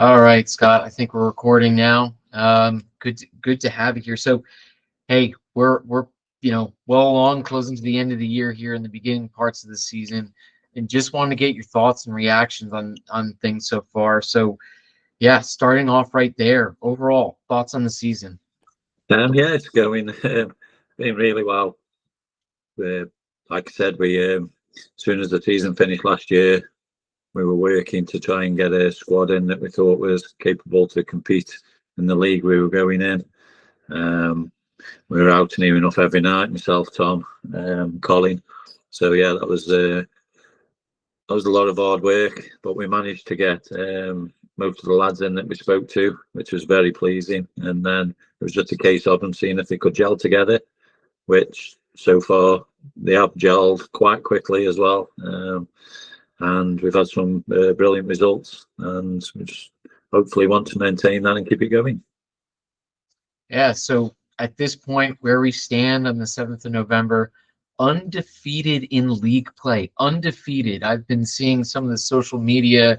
All right, Scott. I think we're recording now. Good to have you here. So, hey, we're well along, closing to the end of the year here in the beginning parts of the season, and just wanted to get your thoughts and reactions on things so far. So, yeah, starting off right there. Overall thoughts on the season. Yeah, it's going really well. Uh, like I said, we as soon as the season finished last year, we were working to try and get a squad in that we thought was capable to compete in the league we were going in. Um, we were out near enough every night, myself, Tom, Colin. So yeah, that was a lot of hard work, but we managed to get most of the lads in that we spoke to, which was very pleasing. And then it was just a case of them seeing if they could gel together, which so far they have gelled quite quickly as well. And we've had some brilliant results, and we just hopefully want to maintain that and keep it going. Yeah. So at this point, where we stand on the 7th of November, undefeated in league play. Undefeated. I've been seeing some of the social media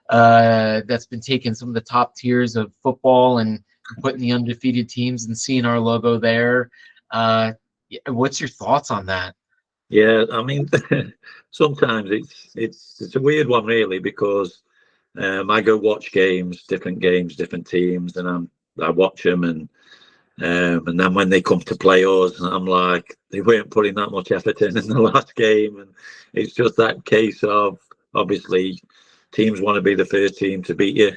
that's been taking some of the top tiers of football and putting the undefeated teams and seeing our logo there. What's your thoughts on that? Yeah, I mean, sometimes it's a weird one really because I go watch games, different teams, and I watch them, and then when they come to play us, I'm like, they weren't putting that much effort in the last game, and it's just that case of obviously teams want to be the first team to beat you.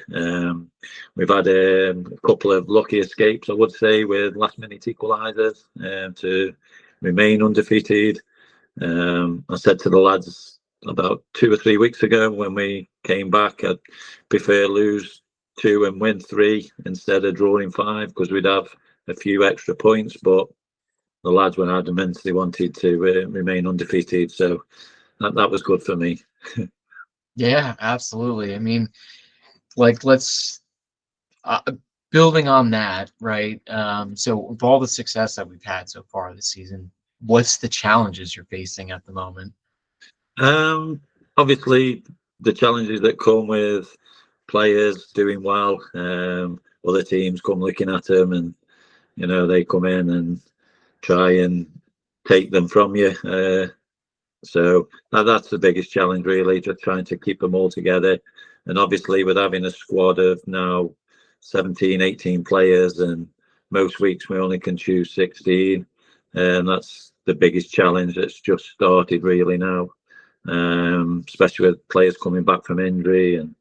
We've had a couple of lucky escapes, I would say, with last minute equalisers to remain undefeated. I said to the lads about 2 or 3 weeks ago when we came back, I'd prefer lose 2 and win 3 instead of drawing 5 because we'd have a few extra points. But the lads were adamant they wanted to remain undefeated, so that was good for me. Yeah, absolutely. I mean, like let's building on that, right? So with all the success that we've had so far this season, what's the challenges you're facing at the moment? Obviously, the challenges that come with players doing well, other teams come looking at them, and they come in and try and take them from you. So that's the biggest challenge, really, just trying to keep them all together. And obviously, with having a squad of now 17, 18 players, and most weeks we only can choose 16, and that's the biggest challenge that's just started really now. Especially with players coming back from injury and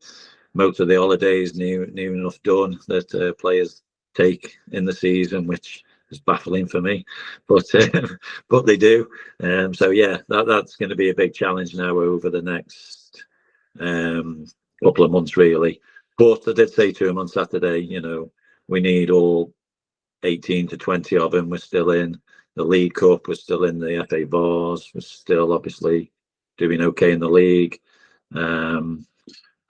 most of the holidays near enough done that players take in the season, which is baffling for me, but but they do. So yeah, that's going to be a big challenge now over the next couple of months, really. But I did say to him on Saturday, we need all 18 to 20 of them. We're still in the League Cup, we're still in the FA Vars, we're still obviously doing okay in the league, and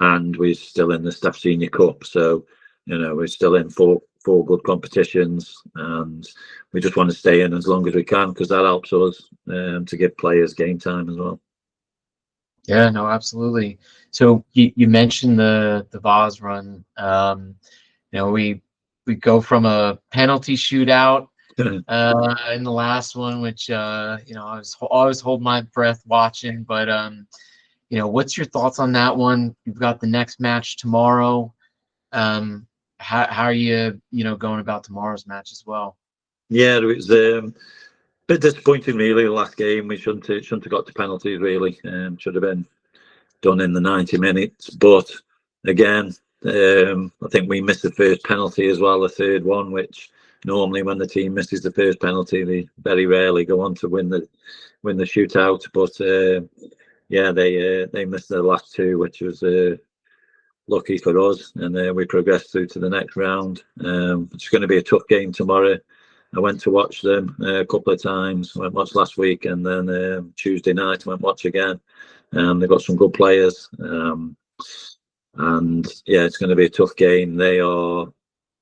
we're still in the Staff Senior Cup. So, we're still in four good competitions, and we just want to stay in as long as we can because that helps us to give players game time as well. Yeah, no, absolutely. So you mentioned the Vaz run. We go from a penalty shootout in the last one, which I was always hold my breath watching. But what's your thoughts on that one? You've got the next match tomorrow. How are you going about tomorrow's match as well? Yeah, it was a bit disappointing really. The last game we shouldn't have got to penalties really. Should have been done in the 90 minutes. But again, I think we missed the first penalty as well, the third one, which normally when the team misses the first penalty, they very rarely go on to win the shootout. But yeah, they missed the last two, which was lucky for us, and we progressed through to the next round. It's going to be a tough game tomorrow. I went to watch them a couple of times. I went watch last week, and then Tuesday night I went watch again. They've got some good players, and yeah, it's going to be a tough game. They are, I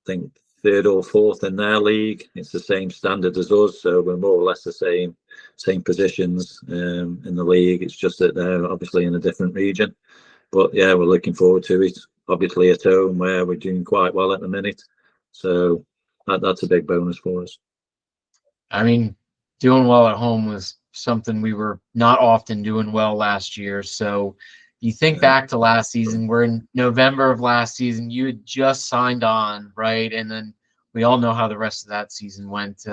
think, 3rd or 4th in their league. It's the same standard as us, so we're more or less the same positions in the league. It's just that they're obviously in a different region. But yeah, we're looking forward to it. obviously at home where we're doing quite well at the minute. So that's a big bonus for us. I mean, doing well at home was something we were not often doing well last year. So you think back to last season, we're in November of last season, you had just signed on, right? And then we all know how the rest of that season went,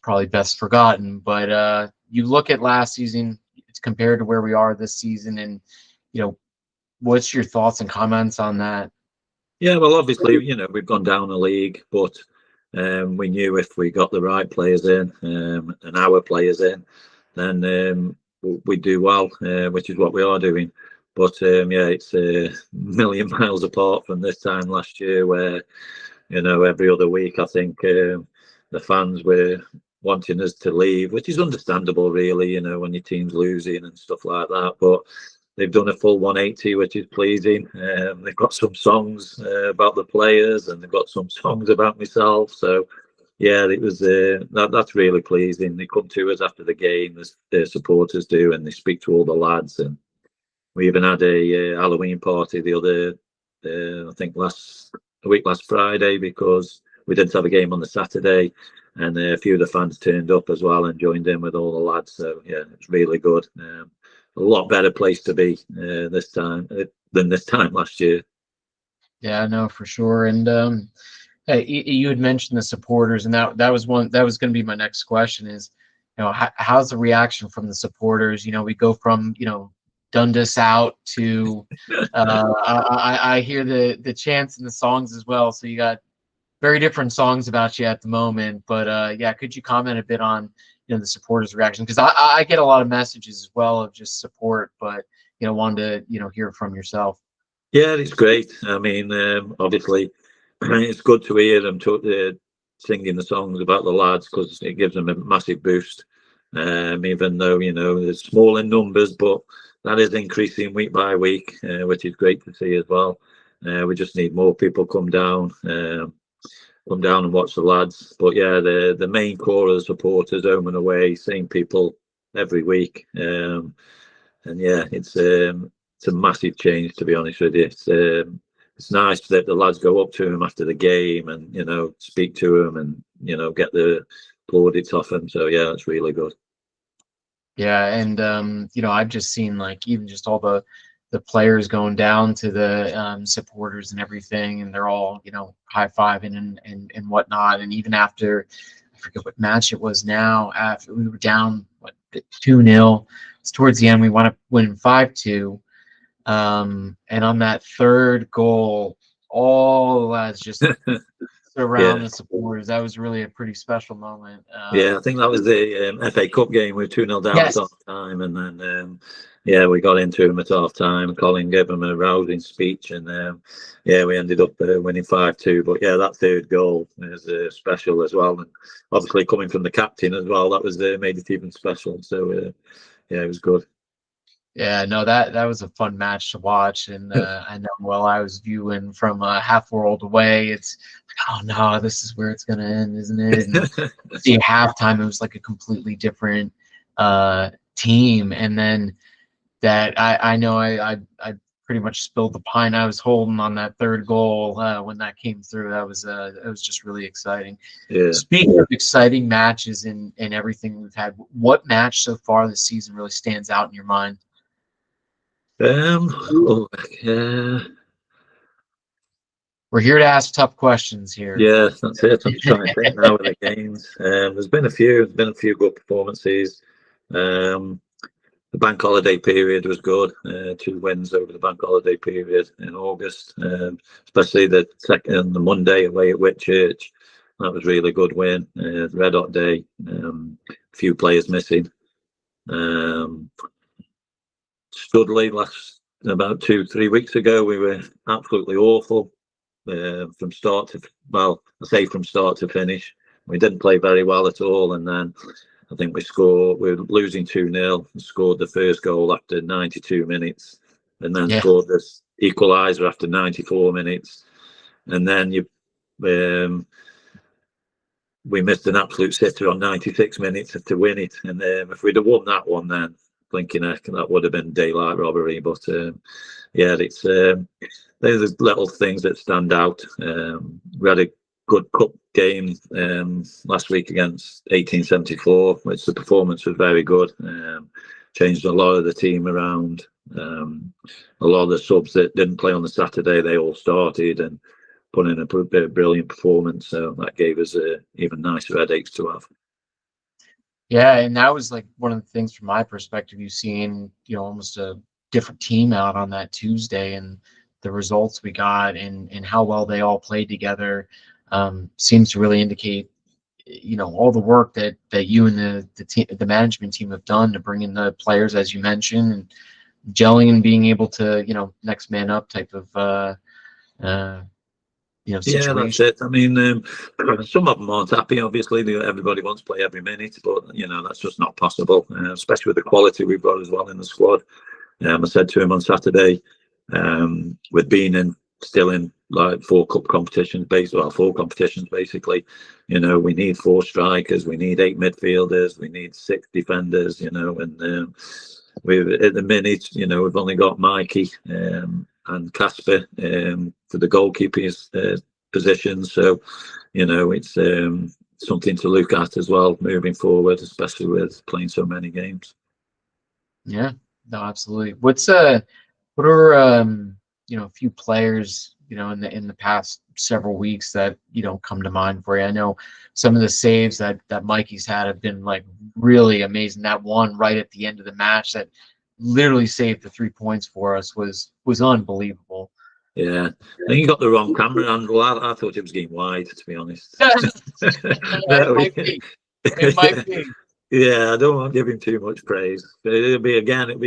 probably best forgotten. But you look at last season, it's compared to where we are this season. And, what's your thoughts and comments on that? Yeah, well, obviously, we've gone down a league, but we knew if we got the right players in and our players in, then we'd do well, which is what we are doing. But yeah, it's a million miles apart from this time last year, where every other week I think the fans were wanting us to leave, which is understandable, really. When your team's losing and stuff like that, but they've done a full 180, which is pleasing. They've got some songs about the players, and they've got some songs about myself. So, yeah, it was that's really pleasing. They come to us after the game, as their supporters do, and they speak to all the lads. And we even had a Halloween party the other, I think last Friday, because we didn't have a game on the Saturday, and a few of the fans turned up as well and joined in with all the lads. So yeah, it's really good. A lot better place to be this time than this time last year. Yeah, no, for sure. And hey, you had mentioned the supporters, and that was going to be my next question is, how's the reaction from the supporters? We go from, Dundas out to I hear the chants and the songs as well. So you got very different songs about you at the moment. But yeah, could you comment a bit on the supporters' reaction? Because I get a lot of messages as well of just support, but wanted to hear from yourself. Yeah, it's great. I mean, obviously, it's good to hear them singing the songs about the lads, because it gives them a massive boost. Even though they're small in numbers, but that is increasing week by week, which is great to see as well. We just need more people come down and watch the lads. But yeah, the main core of the supporters, home and away, same people every week. And yeah, it's a massive change, to be honest with you. It's nice that the lads go up to him after the game and speak to him and get the plaudits off him. So yeah, it's really good. Yeah, and I've just seen even just all the players going down to the supporters and everything, and they're all high-fiving and whatnot. And even after, I forget what match it was now, after we were down 2-0, it's towards the end, we wound up winning 5-2, and on that third goal, all the lads just around the supporters. That was really a pretty special moment. Yeah, I think that was the FA Cup game. We were 2-0 down at half time, and then yeah, we got into him at half time. Colin gave him a rousing speech, and yeah, we ended up winning 5-2. But yeah, that third goal is special as well, and obviously coming from the captain as well, that was made it even special. So yeah, it was good. Yeah, no, that was a fun match to watch, and I know while I was viewing from half world away, it's like, oh no, this is where it's gonna end, isn't it? And see, halftime, it was like a completely different team, and then that I know I pretty much spilled the pint I was holding on that third goal when that came through. That was it was just really exciting. Yeah. Speaking of exciting matches and everything we've had, what match so far this season really stands out in your mind? Yeah. We're here to ask tough questions here. Yeah, that's it. I'm just trying to think now with the games. There's been a few good performances. The bank holiday period was good. 2 wins over the bank holiday period in August, especially the Monday away at Whitchurch. That was really good win. Red Hot Day. A few players missing. Studley about 2-3 weeks ago, we were absolutely awful from start to finish. We didn't play very well at all, and then I think we were losing 2-0, scored the first goal after 92 minutes, and then scored this equaliser after 94 minutes, and then we missed an absolute sitter on 96 minutes to win it. And if we'd have won that one, then blinking heck, that would have been daylight robbery. But yeah, it's there's little things that stand out. We had a good cup game last week against 1874, which the performance was very good. Changed a lot of the team around. A lot of the subs that didn't play on the Saturday, they all started and put in a brilliant performance. So that gave us even nicer headaches to have. Yeah, and that was like one of the things from my perspective. You've seen, almost a different team out on that Tuesday, and the results we got and how well they all played together seems to really indicate, all the work that you and the management team have done to bring in the players, as you mentioned, and gelling and being able to, next man up type of situation. Yeah, that's it. I mean, some of them aren't happy. Obviously, everybody wants to play every minute, but that's just not possible. Especially with the quality we've got as well in the squad. I said to him on Saturday, with being still in like four competitions basically. We need 4 strikers, we need 8 midfielders, we need 6 defenders. And we've at the minute, we've only got Mikey and Casper for the goalkeepers position. So, it's something to look at as well moving forward, especially with playing so many games. Yeah, no, absolutely. What are a few players in the past several weeks that come to mind for you? I know some of the saves that Mikey's had have been like really amazing. That one right at the end of the match that literally saved the 3 points for us was unbelievable. Yeah, I think you got the wrong camera angle. I thought it was getting wide, to be honest. It might be. It might be. Yeah, I don't want to give him too much praise. But it'll be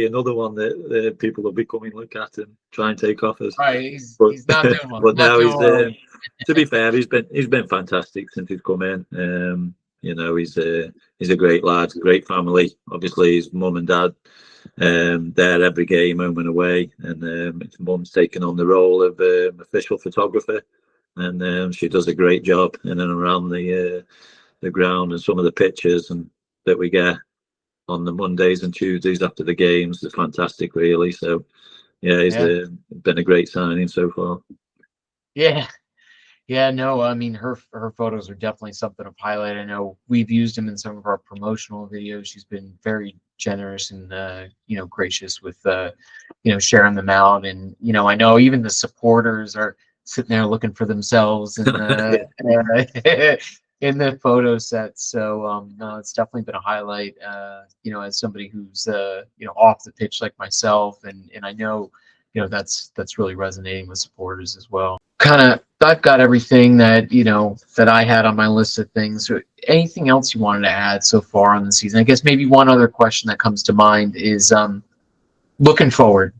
another one that people will be coming look at and try and take off us. Right, he's not doing one. But now to be fair, he's been fantastic since he's come in. He's a great lad, great family. Obviously, his mum and dad there every game, home and away, and his mum's taken on the role of official photographer, and she does a great job in and around the ground, and some of the pictures that we get on the Mondays and Tuesdays after the games are fantastic, really. So yeah, he's been a great signing so far. Yeah, no, I mean her photos are definitely something of highlight. I know we've used them in some of our promotional videos. She's been very generous and gracious with sharing them out, and I know even the supporters are sitting there looking for themselves in in the photo set. So no, it's definitely been a highlight. As somebody who's off the pitch like myself, and I know that's really resonating with supporters as well. I've got everything that that I had on my list of things. So anything else you wanted to add so far on the season? I guess maybe one other question that comes to mind is looking forward.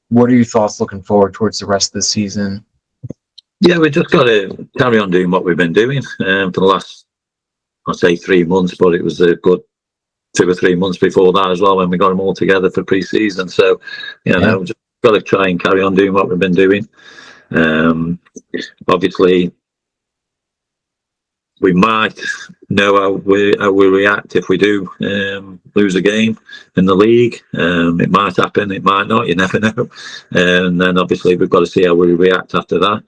What are your thoughts looking forward towards the rest of the season? Yeah, we just got to carry on doing what we've been doing for the last, I'd say 3 months, but it was a good 2 or 3 months before that as well when we got them all together for pre-season. So, just got to try and carry on doing what we've been doing. Obviously, we might know how we react if we do lose a game in the league. It might happen, it might not. You never know. And then obviously we've got to see how we react after that.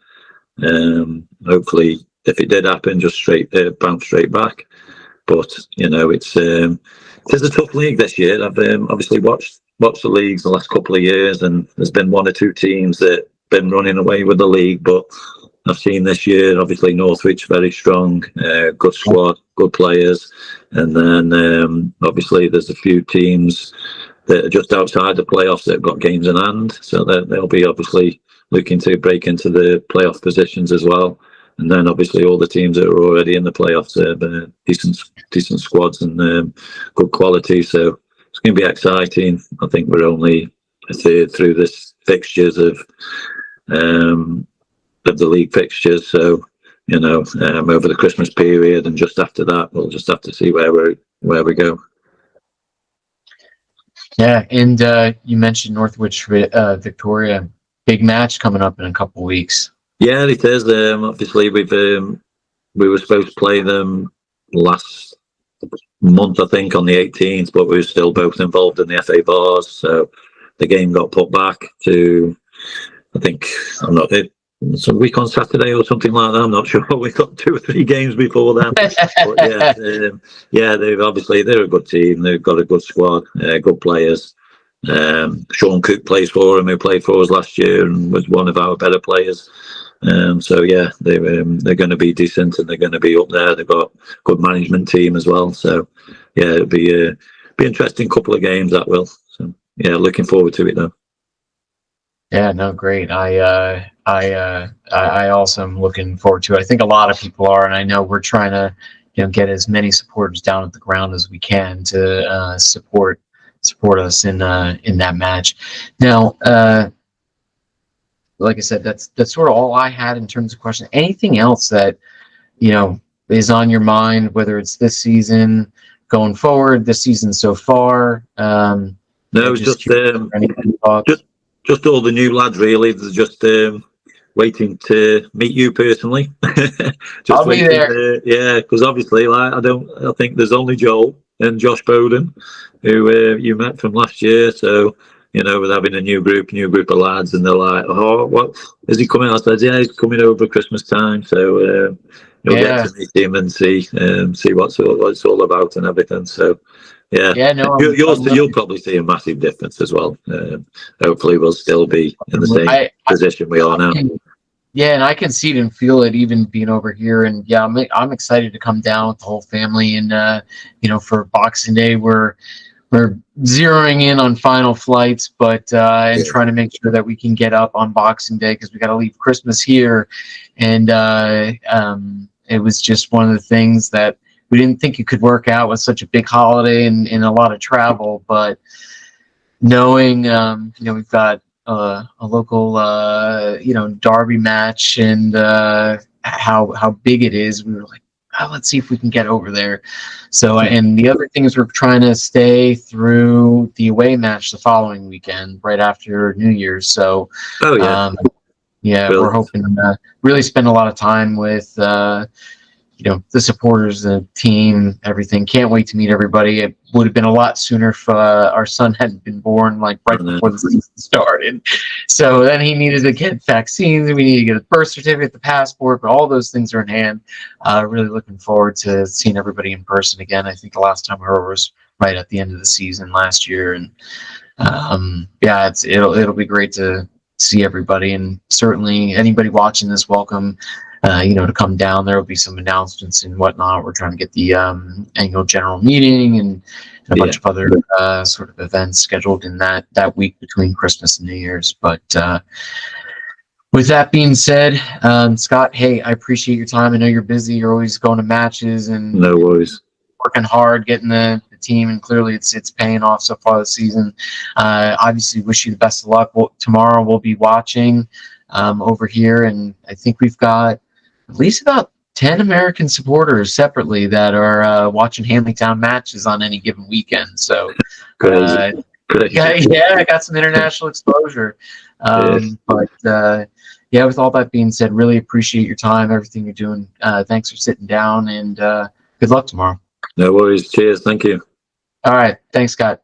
Hopefully, if it did happen, just bounce straight back. But it's a tough league this year. I've obviously watched the leagues the last couple of years, and there's been 1 or 2 teams that been running away with the league, but I've seen this year obviously Northwich very strong, good squad, good players, and then obviously there's a few teams that are just outside the playoffs that have got games in hand, so they'll be obviously looking to break into the playoff positions as well. And then obviously all the teams that are already in the playoffs are decent squads and good quality, so it's going to be exciting. I think we're only a third through this fixtures of the league fixtures, so over the Christmas period and just after that we'll just have to see where we go. Yeah, and you mentioned Northwich Victoria, big match coming up in a couple of weeks. Yeah, it is. Obviously we were supposed to play them last month, I think, on the 18th, but we were still both involved in the FA bars. So the game got put back to, I think, I'm not it. It's a week on Saturday or something like that. I'm not sure. We got 2 or 3 games before then. But yeah, they're a good team. They've got a good squad, good players. Sean Cook plays for them, who played for us last year and was one of our better players. So yeah, they're going to be decent and they're going to be up there. They've got a good management team as well. So yeah, it'll be interesting couple of games, that will. So yeah, looking forward to it though. Yeah, no, great. I also am looking forward to it. I think a lot of people are, and I know we're trying to, get as many supporters down at the ground as we can to support us in that match. Now, like I said, that's sort of all I had in terms of questions. Anything else that is on your mind, whether it's this season, going forward, this season so far? No, it's just all the new lads really. They're just waiting to meet you personally. I'll be there. Yeah, because obviously, I think there's only Joel and Josh Bowden who you met from last year. So with having a new group of lads, and they're like, "Oh, what is he coming?" I said, "Yeah, he's coming over Christmas time." So you'll get to meet him and see what it's all about and everything. So. Yeah, no, you'll probably see a massive difference as well. Hopefully, we'll still be in the same position we are now. Yeah, and I can see it and feel it even being over here. And yeah, I'm excited to come down with the whole family. And for Boxing Day, we're zeroing in on final flights, but and trying to make sure that we can get up on Boxing Day because we got to leave Christmas here. And it was just one of the things that we didn't think it could work out with such a big holiday and a lot of travel, but knowing, we've got a local, derby match and how big it is, we were like, let's see if we can get over there. So, and the other thing is we're trying to stay through the away match the following weekend, right after New Year's. So, we're hoping to really spend a lot of time with, the supporters, the team, everything. Can't wait to meet everybody. It would have been a lot sooner if our son hadn't been born, like right before the season started. So then he needed to get vaccines. We needed to get a birth certificate, the passport, but all those things are in hand. Really looking forward to seeing everybody in person again. I think the last time we were was right at the end of the season last year, and it'll be great to see everybody, and certainly anybody watching this, welcome. To come down. There will be some announcements and whatnot. We're trying to get the annual general meeting and a bunch of other sort of events scheduled in that week between Christmas and New Year's. But with that being said, Scott, hey, I appreciate your time. I know you're busy. You're always going to matches and no worries, working hard, getting the team, and clearly it's paying off so far this season. Obviously, wish you the best of luck. Tomorrow we'll be watching over here, and I think we've got at least about 10 American supporters separately that are watching Hanley Town matches on any given weekend. So, crazy. I got some international exposure. But with all that being said, really appreciate your time, everything you're doing. Thanks for sitting down, and good luck tomorrow. No worries. Cheers. Thank you. All right. Thanks, Scott.